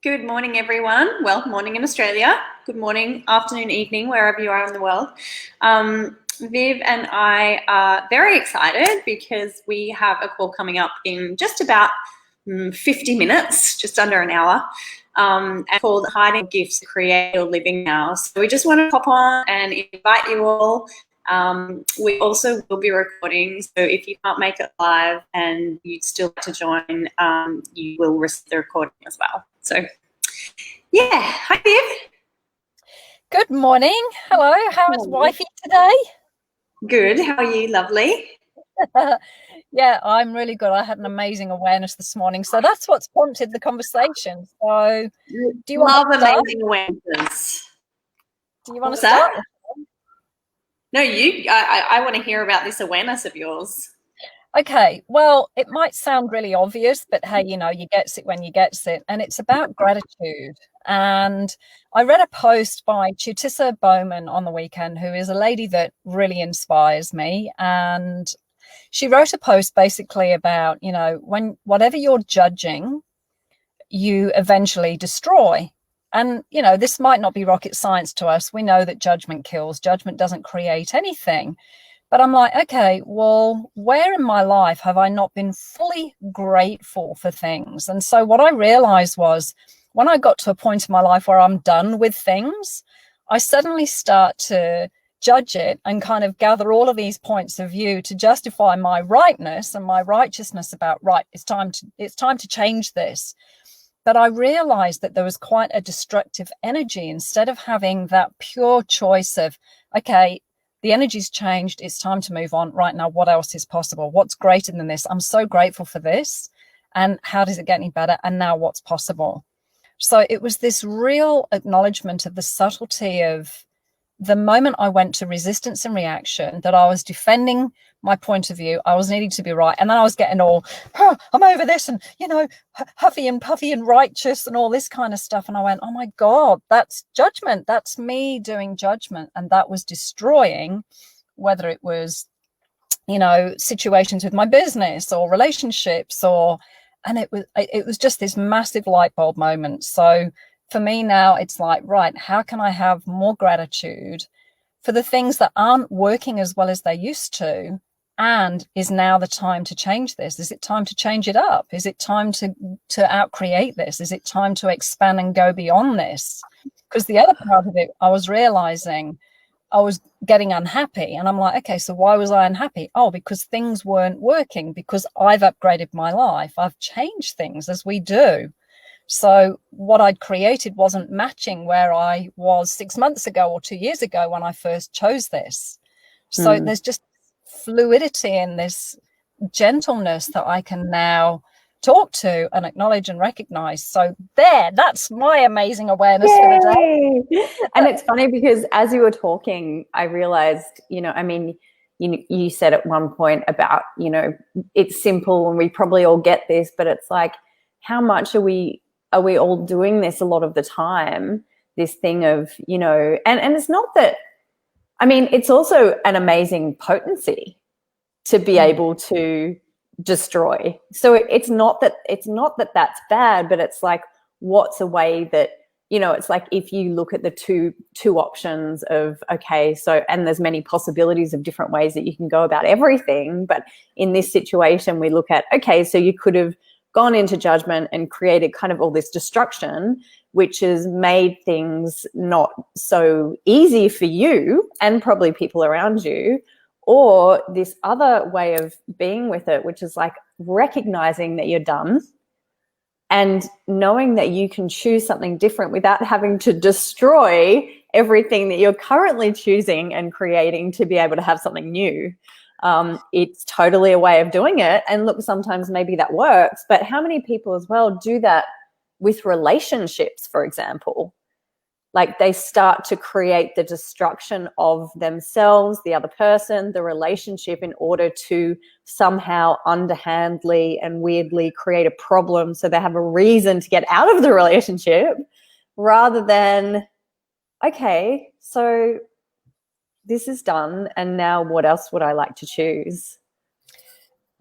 Good morning, everyone. Well, morning in Australia. Good morning, afternoon, evening, wherever you are in the world. Viv and I are very excited because we have a call coming up in just about 50 minutes, just under an hour, and called Hiding Gifts to Create Your Living Now. So we just want to pop on and invite you all. We also will be recording, so if you can't make it live and you'd still like to join, you will receive the recording as well. So, yeah, hi Viv. Good morning. Hello. How is wifey today? Good. How are you? Lovely. Yeah, I'm really good. I had an amazing awareness this morning, so that's what's prompted the conversation. So, do you Love want to start? amazing awarenesses. Do you want to What's that? start? No, you. I want to hear about this awareness of yours. Okay. Well, it might sound really obvious, but hey, you gets it when you gets it, and it's about gratitude. And I read a post by Chutisa Bowman on the weekend, who is a lady that really inspires me, and she wrote a post basically about, when whatever you're judging, you eventually destroy. And, this might not be rocket science to us. We know that judgment kills, judgment doesn't create anything. But I'm like, okay, well, where in my life have I not been fully grateful for things? And so what I realized was when I got to a point in my life where I'm done with things, I suddenly start to judge it and kind of gather all of these points of view to justify my rightness and my righteousness about, right, it's time to change this. But I realized that there was quite a destructive energy instead of having that pure choice of, okay, the energy's changed. It's time to move on. Right now, what else is possible? What's greater than this? I'm so grateful for this. And how does it get any better? And now what's possible? So it was this real acknowledgement of the subtlety of the moment I went to resistance and reaction, that I was defending my point of view. I was needing to be right. And then I was getting all, I'm over this and, huffy and puffy and righteous and all this kind of stuff. And I went, oh my God, that's judgment. That's me doing judgment. And that was destroying, whether it was, situations with my business or relationships and it was just this massive light bulb moment. So for me now, it's like, right, how can I have more gratitude for the things that aren't working as well as they used to? And is now the time to change this? Is it time to change it up? Is it time to outcreate this? Is it time to expand and go beyond this? Because the other part of it, I was realizing I was getting unhappy. And I'm like, okay, so why was I unhappy? Oh, because things weren't working, because I've upgraded my life. I've changed things as we do. So what I'd created wasn't matching where I was 6 months ago or 2 years ago when I first chose this. So there's just fluidity in this gentleness that I can now talk to and acknowledge and recognize. So that's my amazing awareness for the day. And it's funny because as you were talking, I realized, you said at one point about, it's simple and we probably all get this, but it's like, how much are we all doing this a lot of the time? This thing of, and it's not that, it's also an amazing potency to be able to destroy. So it's not that that's bad, but it's like, what's a way that, it's like if you look at the two options of, okay, so, and there's many possibilities of different ways that you can go about everything. But in this situation, we look at, okay, so you could have gone into judgment and created kind of all this destruction, which has made things not so easy for you and probably people around you. Or this other way of being with it, which is like recognizing that you're done and knowing that you can choose something different without having to destroy everything that you're currently choosing and creating to be able to have something new. It's totally a way of doing it. And look, sometimes maybe that works, but how many people as well do that with relationships, for example? Like they start to create the destruction of themselves, the other person, the relationship in order to somehow underhandedly and weirdly create a problem so they have a reason to get out of the relationship, rather than, okay, so this is done and now what else would I like to choose?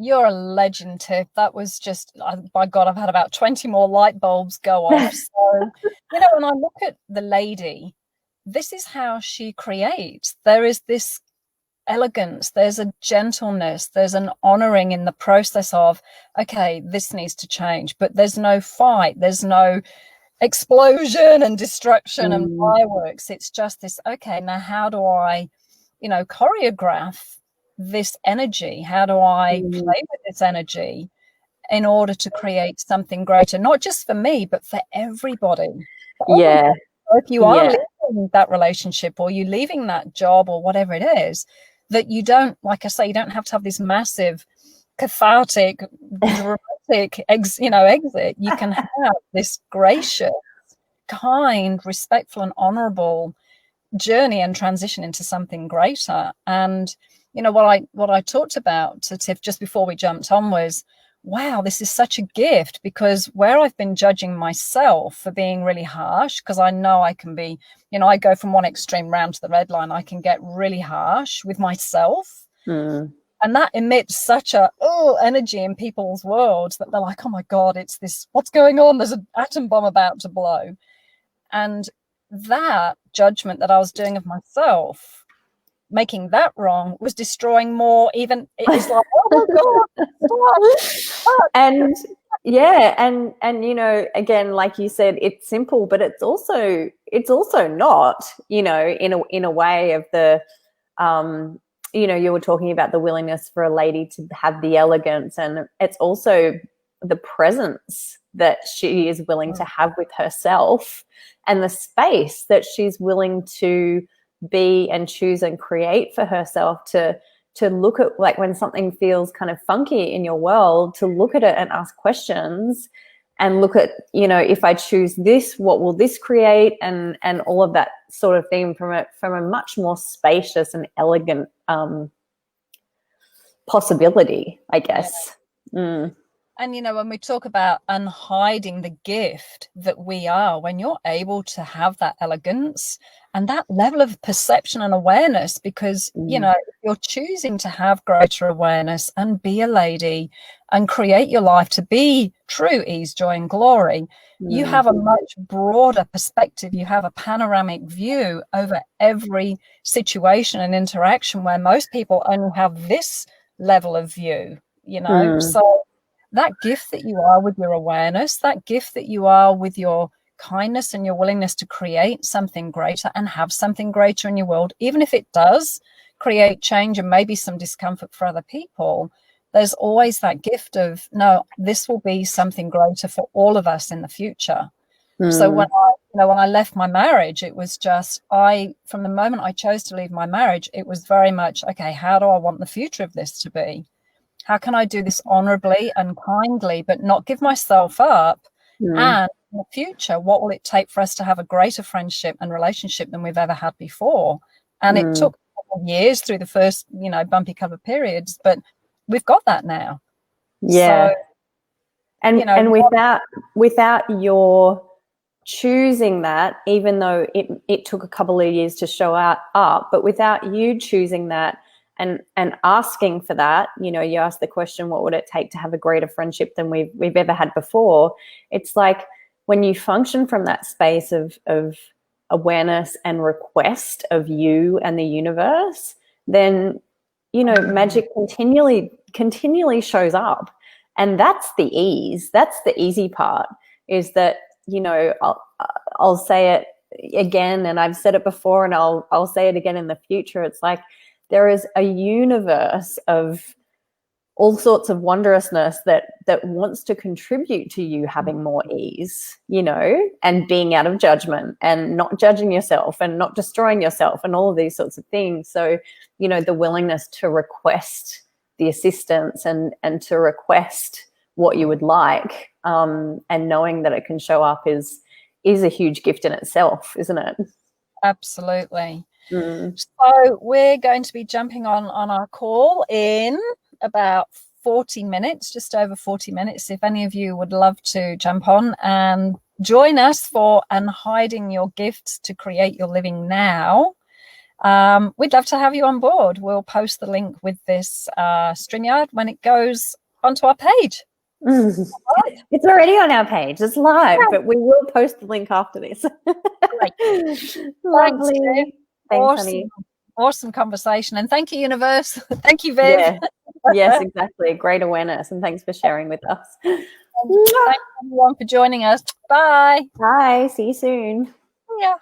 You're a legend, Tiff. That was just, by God, I've had about 20 more light bulbs go off. So, when I look at the lady, this is how she creates. There is this elegance, there's a gentleness, there's an honoring in the process of, okay, this needs to change, but there's no fight, there's no explosion and destruction and fireworks. It's just this, okay, now how do I, choreograph this energy? How do I play with this energy in order to create something greater, not just for me, but for everybody? Yeah. So if you are leaving that relationship, or you're leaving that job, or whatever it is, that you don't, like I say, you don't have to have this massive, cathartic, dramatic, exit. You can have this gracious, kind, respectful, and honorable journey and transition into something greater. And what I talked about to Tiff just before we jumped on was, wow, this is such a gift, because where I've been judging myself for being really harsh, because I know I can be, I go from one extreme round to the red line, I can get really harsh with myself. And that emits such a energy in people's worlds that they're like, oh my God, it's this, what's going on? There's an atom bomb about to blow. And that judgment that I was doing of myself, making that wrong, was destroying more. Even it was like, oh my God, stop. And again, like you said, it's simple, but it's also not, in a way of the you were talking about the willingness for a lady to have the elegance, and it's also the presence that she is willing to have with herself, and the space that she's willing to be and choose and create for herself, to look at, like, when something feels kind of funky in your world, to look at it and ask questions, and look at, if I choose this, what will this create, and all of that sort of thing from a much more spacious and elegant possibility, I guess. And, when we talk about unhiding the gift that we are, when you're able to have that elegance and that level of perception and awareness, because, you're choosing to have greater awareness and be a lady and create your life to be true ease, joy, and glory, you have a much broader perspective. You have a panoramic view over every situation and interaction, where most people only have this level of view, So that gift that you are with your awareness, that gift that you are with your kindness and your willingness to create something greater and have something greater in your world, even if it does create change and maybe some discomfort for other people, there's always that gift of, no, this will be something greater for all of us in the future. So when I left my marriage, it was just, from the moment I chose to leave my marriage, it was very much, okay, how do I want the future of this to be? How can I do this honorably and kindly, but not give myself up? And in the future, what will it take for us to have a greater friendship and relationship than we've ever had before? And it took a couple of years through the first, bumpy cover periods, but we've got that now. Yeah. So, and without your choosing that, even though it took a couple of years to show up, but without you choosing that, and asking for that, you ask the question, what would it take to have a greater friendship than we've ever had before? It's like, when you function from that space of awareness and request of you and the universe, then, magic continually shows up. And that's the ease. That's the easy part, is that, I'll say it again, and I've said it before, and I'll say it again in the future. It's like, there is a universe of all sorts of wondrousness that wants to contribute to you having more ease, and being out of judgment and not judging yourself and not destroying yourself and all of these sorts of things. So, the willingness to request the assistance and to request what you would like, and knowing that it can show up is a huge gift in itself, isn't it? Absolutely. So we're going to be jumping on our call in about 40 minutes, just over 40 minutes. If any of you would love to jump on and join us for Unhiding Your Gifts to Create Your Living Now. we'd love to have you on board. We'll post the link with this StreamYard when it goes onto our page. It's already on our page. It's live, but we will post the link after this. Lovely. Thanks, honey. Awesome conversation. And thank you, Universe. Thank you, Viv. Yeah. Yes, exactly. Great awareness. And thanks for sharing with us. Thanks everyone for joining us. Bye. Bye. See you soon. Yeah.